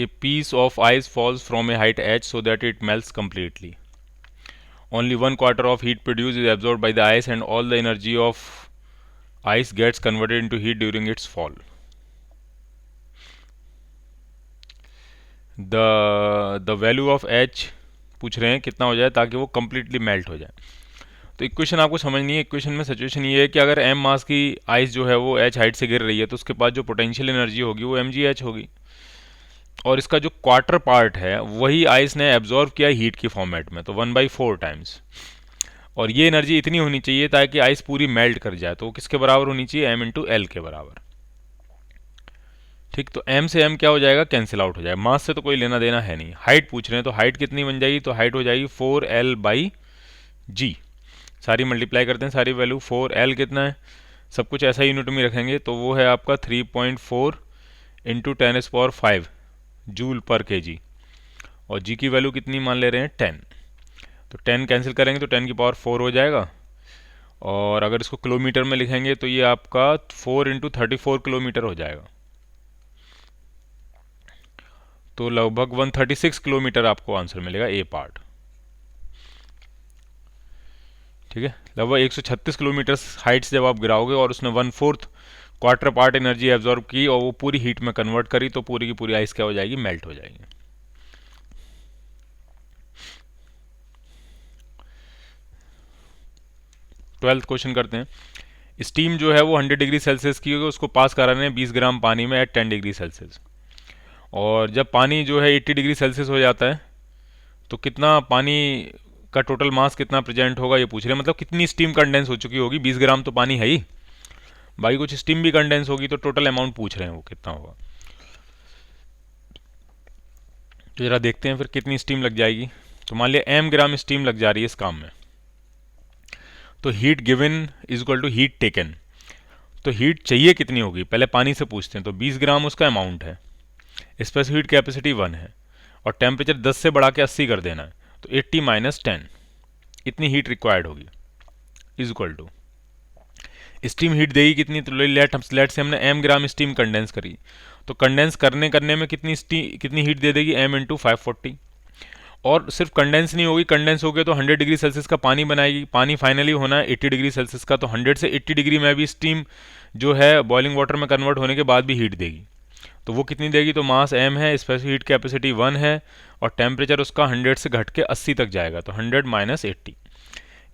A piece of ice falls from a height h so that it melts completely. Only 1/4 of heat produced is absorbed by the ice and all the energy of ice gets converted into heat during its fall. The value of h पूछ रहे हैं कितना हो जाए ताकि वो completely melt हो जाए। तो इक्वेशन आपको समझनी है। इक्वेशन में सिचुएशन ये है कि अगर m मास की आइस जो है वो h हाइट से गिर रही है तो उसके पास जो पोटेंशियल एनर्जी होगी वो mgh होगी, और इसका जो क्वार्टर पार्ट है वही आइस ने एब्जॉर्व किया हीट की फॉर्मेट में, तो 1/4 टाइम्स। और ये एनर्जी इतनी होनी चाहिए ताकि आइस पूरी मेल्ट कर जाए, तो वो किसके बराबर होनी चाहिए, m इंटू एल के बराबर। ठीक, तो m से m क्या हो जाएगा, कैंसिल आउट हो जाएगा। मास से तो कोई लेना देना है नहीं। हाइट पूछ रहे हैं तो हाइट कितनी बन जाएगी, तो हाइट हो जाएगी 4l/g। सारी मल्टीप्लाई करते हैं सारी वैल्यू। 4l कितना है, सब कुछ ऐसा यूनिट में रखेंगे तो वो है आपका 3.4 इंटू 10⁵ जूल पर केजी, और g की वैल्यू कितनी मान ले रहे हैं, 10। तो 10 कैंसिल करेंगे तो 10⁴ हो जाएगा, और अगर इसको किलोमीटर में लिखेंगे तो ये आपका 4 इंटू 34 किलोमीटर हो जाएगा। तो लगभग 136 किलोमीटर आपको आंसर मिलेगा ए पार्ट। ठीक है, लगभग 136 किलोमीटर हाइट से जब आप गिराओगे और उसने 1/4 क्वार्टर पार्ट एनर्जी एब्जॉर्ब की और वो पूरी हीट में कन्वर्ट करी, तो पूरी की पूरी आइस क्या हो जाएगी, मेल्ट हो जाएगी। ट्वेल्थ क्वेश्चन करते हैं। स्टीम जो है वो 100 डिग्री सेल्सियस की होगी, उसको पास करा रहे हैं 20 ग्राम पानी में एट 10 डिग्री सेल्सियस। और जब पानी जो है 80 डिग्री सेल्सियस हो जाता है तो कितना पानी का टोटल मास कितना प्रेजेंट होगा ये पूछ रहे हैं, मतलब कितनी स्टीम कंडेंस हो चुकी होगी। 20 ग्राम तो पानी है ही भाई, कुछ स्टीम भी कंडेंस होगी, तो टोटल अमाउंट पूछ रहे हैं वो कितना होगा। तो जरा देखते हैं फिर कितनी स्टीम लग जाएगी। तो मान लिया m ग्राम स्टीम लग जा रही है इस काम में, तो heat given is equal to heat taken. तो हीट चाहिए कितनी होगी पहले पानी से पूछते हैं। तो 20 ग्राम उसका अमाउंट है, स्पेसिफिक हीट कैपेसिटी 1 है, और टेम्परेचर 10 से बढ़ा के 80 कर देना है, तो 80 - 10 इतनी हीट रिक्वायर्ड होगी is equal to steam heat देगी कितनी। तो लेट से हमने m ग्राम स्टीम कंडेंस करी, तो कंडेंस करने में कितनी हीट दे देगी, m इंटू 540। और सिर्फ कंडेंस नहीं होगी, कंडेंस हो गया तो 100 डिग्री सेल्सियस का पानी बनाएगी। पानी फाइनली होना है 80 डिग्री सेल्सियस का, तो 100 से 80 डिग्री में भी स्टीम जो है बॉइलिंग वाटर में कन्वर्ट होने के बाद भी हीट देगी। तो वो कितनी देगी, तो मास m है, स्पेसिफिक हीट कैपेसिटी 1 है, और टेम्परेचर उसका 100 से घट के 80 तक जाएगा, तो 100 - 80।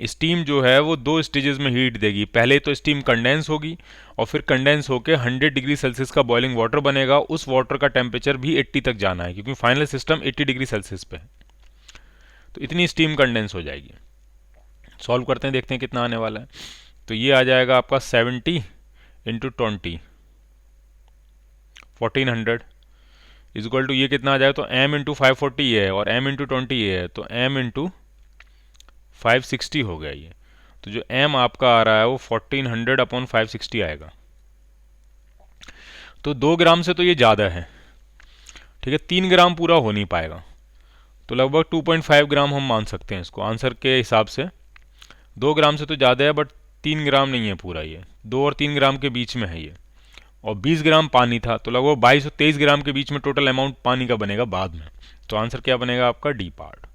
स्टीम जो है वो 2 स्टेजेस में हीट देगी। पहले तो स्टीम कंडेंस होगी और फिर कंडेंस होकर 100 डिग्री सेल्सियस का बॉइलिंग वाटर बनेगा। उस वाटर का टेम्परेचर भी 80 तक जाना है, क्योंकि फाइनल सिस्टम 80 डिग्री सेल्सियस पे है। तो इतनी स्टीम कंडेंस हो जाएगी। सॉल्व करते हैं, देखते हैं कितना आने वाला है। तो ये आ जाएगा आपका 70 इंटू 20 1400 इज इक्वल टू ये कितना आ जाएगा, तो m इंटू 540 ये है और m इंटू 20 ये है, तो m इंटू 560 हो गया ये। तो जो m आपका आ रहा है वो 1400 अपॉन 560 आएगा। तो 2 ग्राम से तो ये ज़्यादा है, ठीक है, 3 ग्राम पूरा हो नहीं पाएगा, तो लगभग 2.5 ग्राम हम मान सकते हैं इसको आंसर के हिसाब से। 2 ग्राम से तो ज़्यादा है, बट 3 ग्राम नहीं है पूरा, ये 2 और 3 ग्राम के बीच में है ये। और 20 ग्राम पानी था, तो लगभग 22 और 23 ग्राम के बीच में टोटल अमाउंट पानी का बनेगा बाद में। तो आंसर क्या बनेगा आपका, डी पार्ट।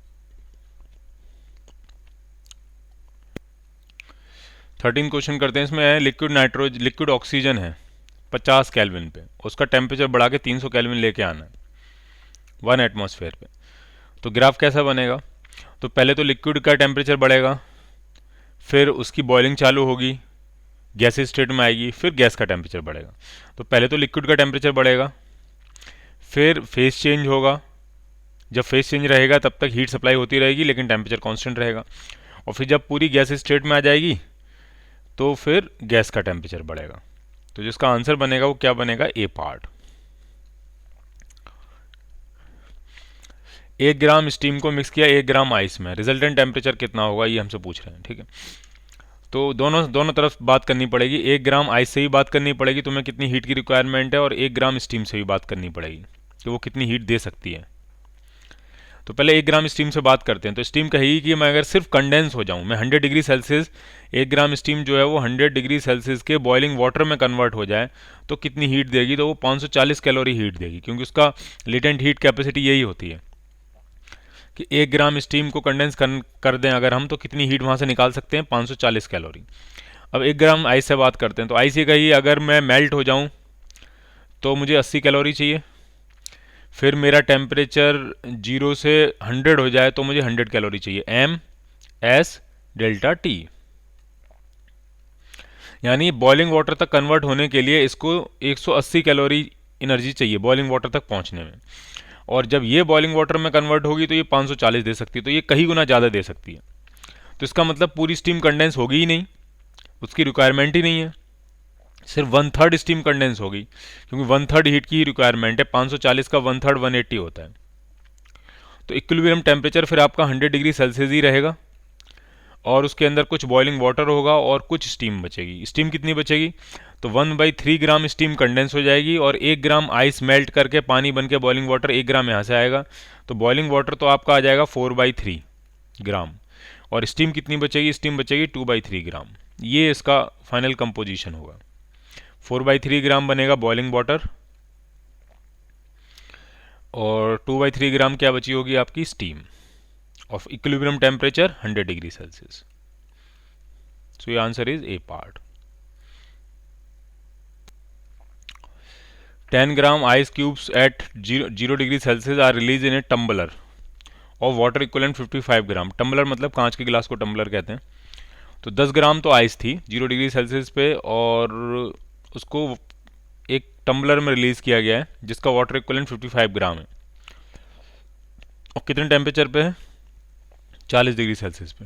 13 क्वेश्चन करते हैं। इसमें है लिक्विड ऑक्सीजन है 50 केल्विन पे, उसका टेम्परेचर बढ़ा के 300 केल्विन लेके आना है 1 एटमॉस्फेयर पे। तो ग्राफ कैसा बनेगा, तो पहले तो लिक्विड का टेम्परेचर बढ़ेगा, फिर उसकी बॉइलिंग चालू होगी, गैसेज स्टेट में आएगी, फिर गैस का टेम्परेचर बढ़ेगा। तो पहले तो लिक्विड का टेम्परेचर बढ़ेगा, फिर फेस चेंज होगा। जब फेस चेंज रहेगा तब तक हीट सप्लाई होती रहेगी लेकिन टेम्परेचर कांस्टेंट रहेगा। और फिर जब पूरी गैस स्टेट में आ जाएगी तो फिर गैस का टेम्परेचर बढ़ेगा। तो जिसका आंसर बनेगा वो क्या बनेगा, ए पार्ट। 1 ग्राम स्टीम को मिक्स किया 1 ग्राम आइस में, रिजल्टेंट टेम्परेचर कितना होगा ये हमसे पूछ रहे हैं। ठीक है, तो दोनों तरफ बात करनी पड़ेगी। 1 ग्राम आइस से भी बात करनी पड़ेगी तुम्हें कितनी हीट की रिक्वायरमेंट है, और 1 ग्राम स्टीम से भी बात करनी पड़ेगी कि वो कितनी हीट दे सकती है। तो पहले 1 ग्राम स्टीम से बात करते हैं। तो स्टीम कहेगी कि मैं अगर सिर्फ कंडेंस हो जाऊं, मैं 100 डिग्री सेल्सियस, 1 ग्राम स्टीम जो है वो 100 डिग्री सेल्सियस के बॉइलिंग वाटर में कन्वर्ट हो जाए तो कितनी हीट देगी? तो वो 540 कैलोरी हीट देगी, क्योंकि उसका लेटेंट हीट कैपेसिटी यही होती है कि 1 ग्राम स्टीम को कंडेंस कर दें अगर हम, तो कितनी हीट वहाँ से निकाल सकते हैं? 540 कैलोरी। अब 1 ग्राम आइस से बात करते हैं। तो आइस ये कही अगर मैं मेल्ट हो जाऊँ तो मुझे 80 कैलोरी चाहिए, फिर मेरा टेम्परेचर 0 से 100 हो जाए तो मुझे 100 कैलोरी चाहिए, एम एस डेल्टा टी। यानी बॉइलिंग वाटर तक कन्वर्ट होने के लिए इसको 180 कैलोरी एनर्जी चाहिए बॉइलिंग वाटर तक पहुंचने में, और जब ये बॉइलिंग वाटर में कन्वर्ट होगी तो ये 540 दे सकती है, तो ये कई गुना ज़्यादा दे सकती है। तो इसका मतलब पूरी स्टीम कंडेंस होगी ही नहीं, उसकी रिक्वायरमेंट ही नहीं है, सिर्फ 1/3 स्टीम कंडेंस होगी, क्योंकि 1/3 हीट की ही रिक्वायरमेंट है। 540 का 1/3 180 होता है। तो इक्विलिब्रियम टेम्परेचर फिर आपका 100 डिग्री सेल्सियस ही रहेगा, और उसके अंदर कुछ बॉइलिंग वाटर होगा और कुछ स्टीम बचेगी। स्टीम कितनी बचेगी? तो 1/3 ग्राम स्टीम कंडेंस हो जाएगी, और 1 ग्राम आइस मेल्ट करके पानी बन के बॉइलिंग वाटर 1 ग्राम यहाँ से आएगा, तो बॉइलिंग वाटर तो आपका आ जाएगा 4/3 ग्राम, और स्टीम कितनी बचेगी? स्टीम बचेगी 2/3 ग्राम। ये इसका फाइनल कंपोजिशन होगा। 4/3 ग्राम बनेगा बॉइलिंग वाटर, और 2/3 ग्राम क्या बची होगी? आपकी steam of equilibrium temperature 100 degree Celsius. So your answer is A part. 10 gram ice cubes at 0 degree Celsius are release in a tumbler और वाटर इक्वलेंट 55 ग्राम। टम्बलर मतलब कांच के गिलास को टम्बलर कहते हैं। तो 10 ग्राम तो आइस थी 0 डिग्री सेल्सियस पे, और उसको एक टम्बलर में रिलीज किया गया है जिसका वाटर इक्वलेंट 55 ग्राम है, और कितने टेम्परेचर पे है? 40 डिग्री सेल्सियस पे।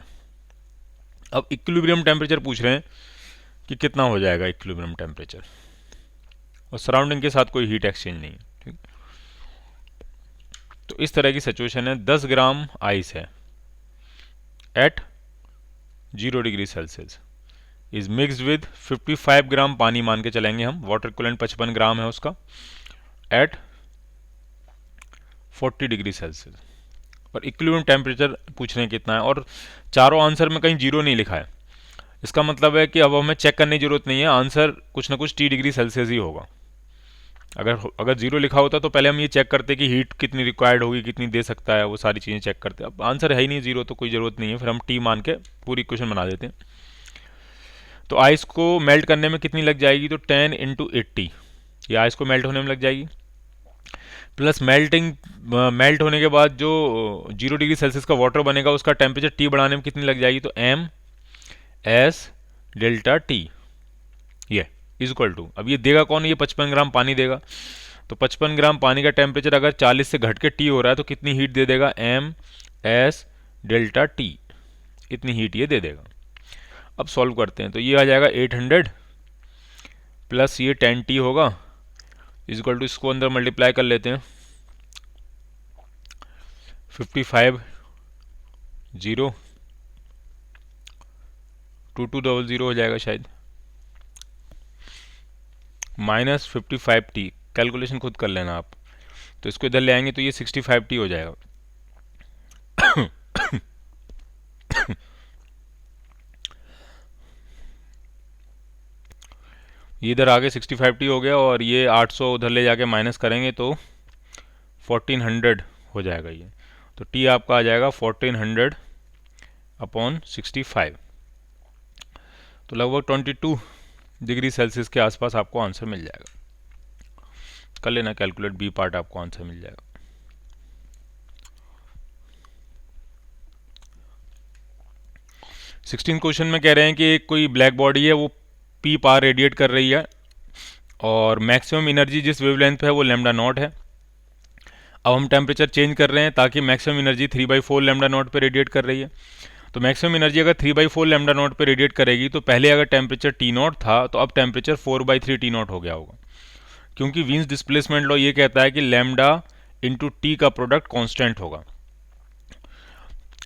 अब इक्विलिब्रियम टेम्परेचर पूछ रहे हैं कि कितना हो जाएगा इक्विलिब्रियम टेम्परेचर, और सराउंडिंग के साथ कोई हीट एक्सचेंज नहीं है, ठीक। तो इस तरह की सिचुएशन है। 10 ग्राम आइस है at 0 degree Celsius is mixed with 55 gram पानी मान के चलेंगे हम, वाटर इक्विवेलेंट 55 ग्राम है उसका, एट 40 डिग्री सेल्सियस। और इक्विलिब्रियम टेम्परेचर पूछ रहे हैं कितना है, और चारों आंसर में कहीं 0 नहीं लिखा है। इसका मतलब है कि अब हमें चेक करने की जरूरत नहीं है, आंसर कुछ ना कुछ टी डिग्री सेल्सियस ही होगा। अगर 0 लिखा होता तो पहले हम ये चेक करते कि हीट कितनी रिक्वायर्ड होगी, कितनी दे सकता है, वो सारी चीज़ें चेक करते। अब आंसर है ही नहीं 0, तो कोई ज़रूरत नहीं है, फिर हम टी मान के पूरी इक्वेशन बना देते हैं। तो आइस को मेल्ट करने में कितनी लग जाएगी? तो 10 × 80 ये आइस को मेल्ट होने में लग जाएगी, प्लस मेल्ट होने के बाद जो 0 डिग्री सेल्सियस का वाटर बनेगा उसका टेम्परेचर टी बढ़ाने में कितनी लग जाएगी? तो एम एस डेल्टा टी ये इज इक्वल टू, अब ये देगा कौन? ये 55 ग्राम पानी देगा। तो 55 ग्राम पानी का टेम्परेचर अगर 40 से घट के टी हो रहा है तो कितनी हीट दे देगा? एम एस डेल्टा टी, इतनी हीट ये दे देगा। अब सॉल्व करते हैं, तो ये आ जाएगा 800 प्लस ये 10T होगा इज इक्वल टू, इसको अंदर मल्टीप्लाई कर लेते हैं, 55 0 2200 हो जाएगा शायद, माइनस 55T, कैलकुलेशन खुद कर लेना आप। तो इसको इधर ले आएंगे तो ये 65T हो जाएगा। ये इधर आगे 65T हो गया, और ये 800 उधर ले जाके माइनस करेंगे तो 1400 हो जाएगा ये। तो T आपका आ जाएगा 1400 अपॉन 65, तो लगभग 22 डिग्री सेल्सियस के आसपास आपको आंसर मिल जाएगा। कर लेना कैलकुलेट, बी पार्ट आपको आंसर मिल जाएगा। सिक्सटीन क्वेश्चन में कह रहे हैं कि कोई ब्लैक बॉडी है, वो पी पार रेडिएट कर रही है, और मैक्सिमम एनर्जी जिस वेवलेंथ पे है वो लैम्डा नॉट है। अब हम टेम्परेचर चेंज कर रहे हैं ताकि मैक्सिमम एनर्जी 3/4 लैम्डा नॉट पे रेडिएट कर रही है। तो मैक्सिमम एनर्जी अगर 3/4 लैम्डा नॉट पे रेडिएट करेगी तो पहले अगर टेम्परेचर T नॉट था तो अब टेम्परेचर 4/3 T नॉट हो गया होगा, क्योंकि वीन्स डिस्प्लेसमेंट लॉ ये कहता है कि लैम्डा इंटू टी का प्रोडक्ट कांस्टेंट होगा।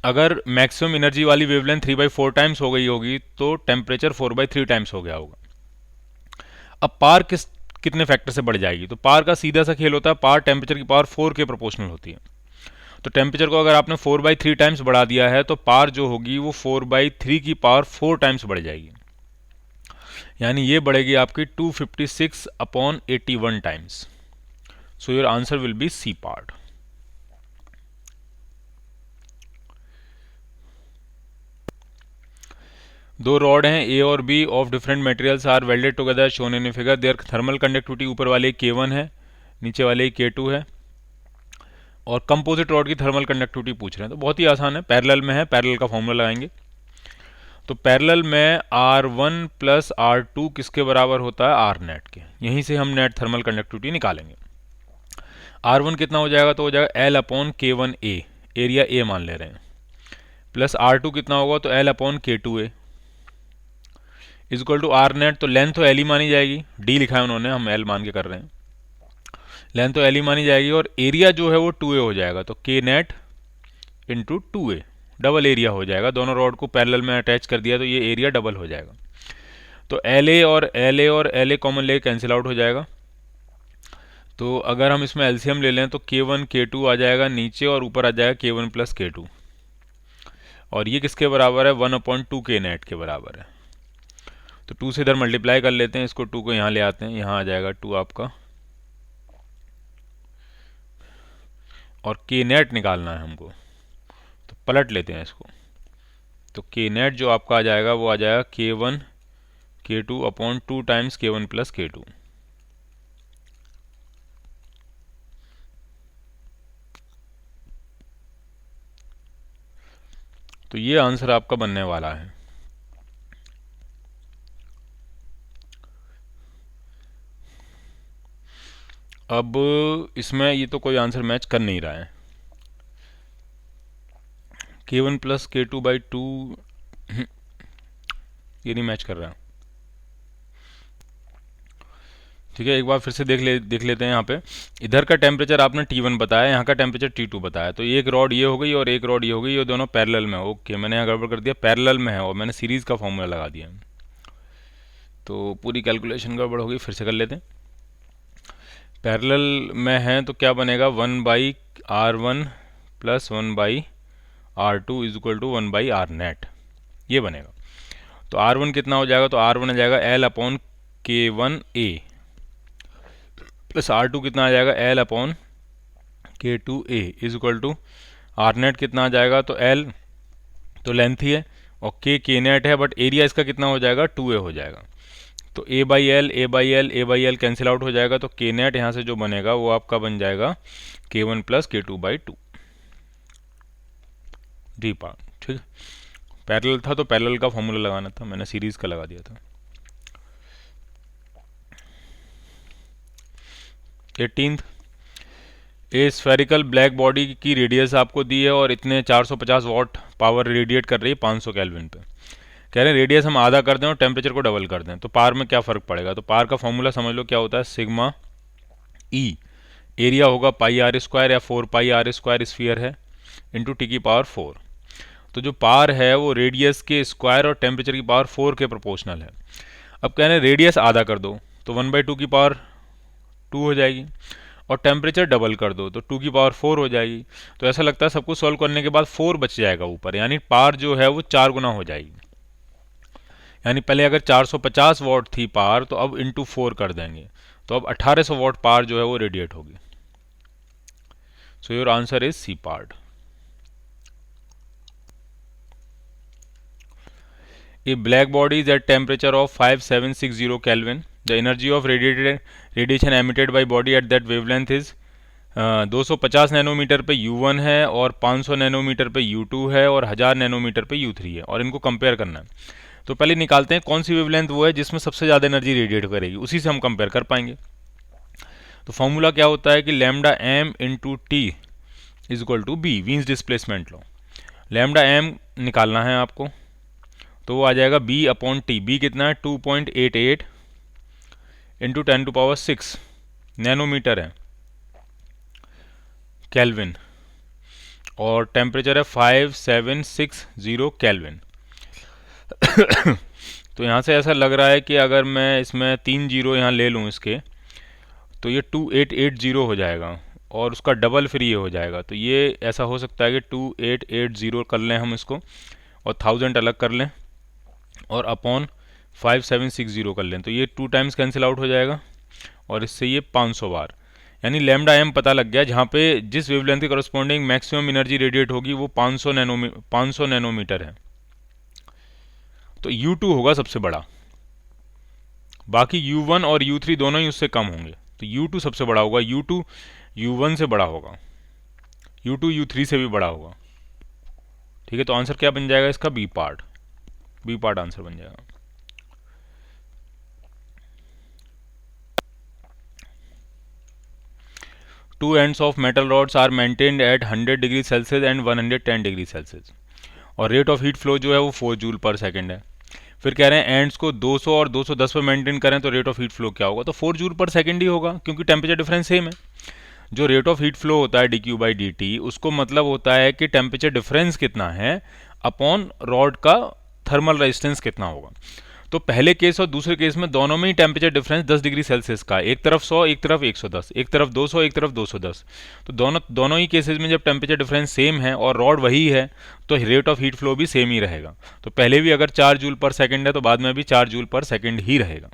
अगर मैक्सिमम एनर्जी वाली वेवलेंथ 3/4 टाइम्स हो गई होगी तो टेम्परेचर 4/3 टाइम्स हो गया होगा। अब पार कितने फैक्टर से बढ़ जाएगी? तो पार का सीधा सा खेल होता है, पार टेम्परेचर की पावर 4 के प्रोपोर्शनल होती है। तो टेम्परेचर को अगर आपने 4/3 टाइम्स बढ़ा दिया है तो पार जो होगी वो 4/3 की पावर 4 टाइम्स बढ़ जाएगी, यानी ये बढ़ेगी आपकी 256/81 times. So your answer will be C part. दो रॉड हैं ए और B of different materials are welded together shown in figure. Their thermal conductivity ऊपर वाले K1 है, नीचे वाले K2 है, और कंपोजिट रॉड की थर्मल कंडक्टिविटी पूछ रहे हैं। तो बहुत ही आसान है, पैरेलल में है, पैरेलल का फॉर्मूला लगाएंगे। तो पैरेलल में R1 प्लस R2 किसके बराबर होता है, R नेट के। यहीं से हम नेट थर्मल कंडक्टिविटी निकालेंगे। R1 कितना हो जाएगा, तो हो जाएगा L/K1A, एरिया A मान ले रहे हैं, प्लस R2 कितना होगा, तो L/K2A is equal to R net. तो लेंथ तो L ही मानी जाएगी, D लिखा है उन्होंने, हम L मान के कर रहे हैं, लेंथ तो L ही मानी जाएगी, और एरिया जो है वो 2A हो जाएगा। तो K net into 2A, double area हो जाएगा। दोनों रॉड को पैरेलल में अटैच कर दिया तो ये एरिया डबल हो जाएगा। तो LA कॉमन ले कैंसिल आउट हो जाएगा। तो अगर हम इसमें एलसीएम ले लें तो K1 K2 आ जाएगा नीचे, और ऊपर आ जाएगा K1 प्लस K2, और ये किसके बराबर है, 1/2 K नेट के बराबर है। तो 2 से इधर मल्टीप्लाई कर लेते हैं, इसको 2 को यहाँ ले आते हैं, यहाँ आ जाएगा 2 आपका, और K नेट निकालना है हमको, तो पलट लेते हैं इसको। तो K नेट जो आपका आ जाएगा वो आ जाएगा K1 K2/2 times K1 plus K2। तो ये आंसर आपका बनने वाला है। अब इसमें ये तो कोई आंसर मैच कर नहीं रहा है, K1 प्लस K2/2 ये नहीं मैच कर रहा। ठीक है, एक बार फिर से देख लेते हैं। यहाँ पे इधर का टेम्परेचर आपने T1 बताया, यहाँ का टेम्परेचर T2 बताया, तो एक रॉड ये हो गई और एक रॉड ये हो गई, ये दोनों पैरेलल में। ओके, मैंने यहाँ गड़बड़ कर दिया, पैरेलल में है और मैंने सीरीज़ का फॉर्मूला लगा दिया, तो पूरी कैलकुलेशन गड़बड़ हो गई। फिर से कर लेते हैं। पैरेलल में है तो क्या बनेगा, 1/R1 plus 1/R2 is equal to 1/R net, ये बनेगा। तो R1 कितना हो जाएगा, तो R1 आ जाएगा L/K1A, प्लस R2 कितना आ जाएगा, L/K2A is equal to R net कितना आ जाएगा, तो L तो लेंथ ही है, और K नेट है, बट एरिया इसका कितना हो जाएगा, 2A हो जाएगा। तो A/L कैंसिल आउट हो जाएगा, तो K नेट यहाँ से जो बनेगा वो आपका बन जाएगा K1 plus K2/2 D part. ठीक है, पैरेलल था तो पैरेलल का फॉर्मूला लगाना था, मैंने सीरीज का लगा दिया था। 18th, ए स्फेरिकल ब्लैक बॉडी की रेडियस आपको दी है और इतने 450 वॉट पावर रेडिएट कर रही है 500 केल्विन पे। कह रहे हैं रेडियस हम आधा कर दें और टेम्परेचर को डबल कर दें, तो पार में क्या फ़र्क पड़ेगा। तो पार का फॉर्मूला समझ लो क्या होता है, सिग्मा ई, एरिया होगा πr² या 4πr² स्फीयर है, इंटू T⁴। तो जो पार है वो रेडियस के स्क्वायर और टेम्परेचर की पावर 4 के प्रोपोर्शनल है। अब कह रहे हैं रेडियस आधा कर दो तो 1/2 की पावर 2 हो जाएगी, और टेम्परेचर डबल कर दो तो 2 की पावर 4 हो जाएगी। तो ऐसा लगता है सब कुछ सॉल्व करने के बाद 4 बच जाएगा ऊपर, यानी पार जो है वो 4 गुना हो जाएगी। यानी पहले अगर 450 वॉट थी पार, तो अब इंटू 4 कर देंगे, तो अब 1800 वॉट पार जो है वो रेडिएट होगी। So your answer is C part. A black body is at temperature of 5760 Kelvin. The energy of radiation emitted by body at that wavelength is 250 nanometre पे U1 है, और 500 नैनोमीटर पे U2 है, और 1000 नैनोमीटर पे U3 है, और इनको कंपेयर करना है। तो पहले निकालते हैं कौन सी वेवलेंथ वो है जिसमें सबसे ज़्यादा एनर्जी रेडिएट करेगी, उसी से हम कंपेयर कर पाएंगे। तो फॉर्मूला क्या होता है कि lambda m into T is equal to B, Wien's displacement लो। लैम्डा m निकालना है आपको, तो वो आ जाएगा B/T। बी कितना है, 2.88 इंटू 10⁶ नैनोमीटर है केल्विन, और टेम्परेचर है 5760 केल्विन। तो यहाँ से ऐसा लग रहा है कि अगर मैं इसमें 3 जीरो यहाँ ले लूँ इसके, तो ये 2880 हो जाएगा। और उसका डबल फिर ये हो जाएगा। तो ये ऐसा हो सकता है कि 2880 कर लें हम इसको, और 1000 अलग कर लें, और अपॉन 5760 कर लें। तो ये 2 टाइम्स कैंसिल आउट हो जाएगा, और इससे ये 500 बार, यानी लैम्डा एम पता लग गया। जहाँ पे जिस वेवलेंथ के करस्पॉन्डिंग मैक्सिमम एनर्जी रेडिएट होगी वो 500 नैनोमीटर है। तो U2 होगा सबसे बड़ा, बाकी U1 और U3 दोनों ही उससे कम होंगे। तो U2 सबसे बड़ा होगा, U2 U1 से बड़ा होगा, U2 U3 से भी बड़ा होगा। ठीक है, तो आंसर क्या बन जाएगा इसका? बी पार्ट आंसर बन जाएगा। Two ends of metal rods are maintained at 100 degree Celsius and 110 degree Celsius, और रेट ऑफ हीट फ्लो जो है वो 4 जूल पर सेकेंड है। फिर कह रहे हैं एंड्स को 200 और 210 पर मेंटेन करें तो रेट ऑफ हीट फ्लो क्या होगा? तो 4 जूल पर सेकेंड ही होगा, क्योंकि टेम्परेचर डिफरेंस सेम है। जो रेट ऑफ हीट फ्लो होता है dQ/dt, उसको मतलब होता है कि टेम्परेचर डिफरेंस कितना है अपॉन रॉड का थर्मल रेजिस्टेंस कितना होगा। तो पहले केस और दूसरे केस में दोनों में ही टेम्परेचर डिफरेंस 10 डिग्री सेल्सियस का, एक तरफ 100 एक तरफ 110, एक तरफ 200 एक तरफ 210। तो दोनों ही केसेस में जब टेम्परेचर डिफरेंस सेम है और रॉड वही है तो रेट ऑफ हीट फ्लो भी सेम ही रहेगा। तो पहले भी अगर 4 जूल पर सेकेंड है तो बाद में भी 4 जूल पर सेकेंड ही रहेगा।